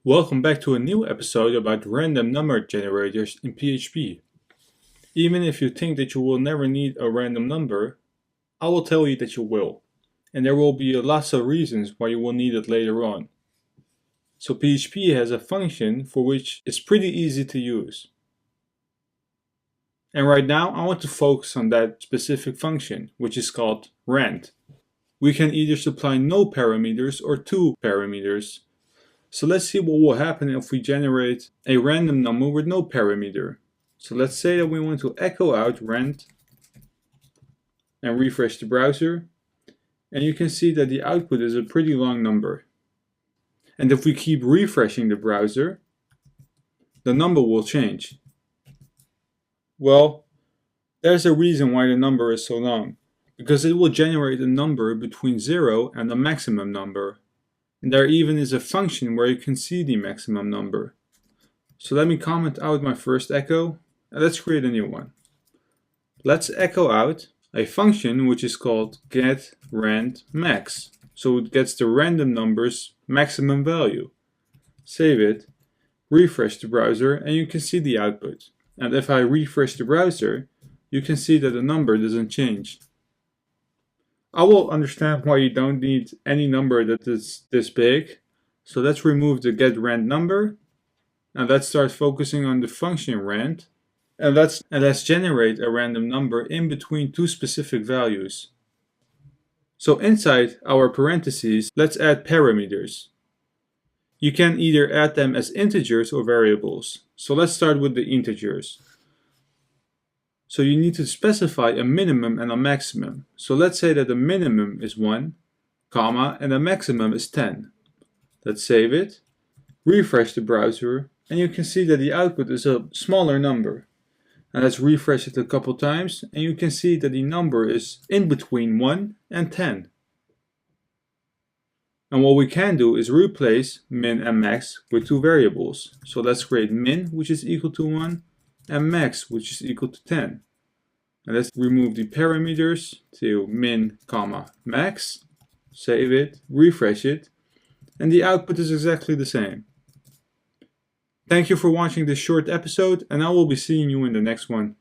Welcome back to a new episode about random number generators in PHP. Even if you think that you will never need a random number, I will tell you that you will. And there will be lots of reasons why you will need it later on. So PHP has a function for which it's pretty easy to use. And right now I want to focus on that specific function, which is called rand. We can either supply no parameters or 2 parameters. So let's see what will happen if we generate a random number with no parameter. So let's say that we want to echo out rand and refresh the browser. And you can see that the output is a pretty long number. And if we keep refreshing the browser, the number will change. Well, there's a reason why the number is so long. Because it will generate a number between 0 and the maximum number. And there even is a function where you can see the maximum number. So let me comment out my first echo, and let's create a new one. Let's echo out a function which is called getRandMax. So it gets the random number's maximum value. Save it, refresh the browser, and you can see the output. And if I refresh the browser, you can see that the number doesn't change. I will understand why you don't need any number that is this big. So let's remove the getRandNumber. And let's start focusing on the function rand. And let's generate a random number in between two specific values. So inside our parentheses, let's add parameters. You can either add them as integers or variables. So let's start with the integers. So you need to specify a minimum and a maximum. So let's say that the minimum is 1, comma, and the maximum is 10. Let's save it, refresh the browser, and you can see that the output is a smaller number. And let's refresh it a couple times, and you can see that the number is in between 1 and 10. And what we can do is replace min and max with two variables. So let's create min, which is equal to 1, and max, which is equal to 10. And let's remove the parameters to min, comma, max, save it, refresh it, and the output is exactly the same. Thank you for watching this short episode, and I will be seeing you in the next one.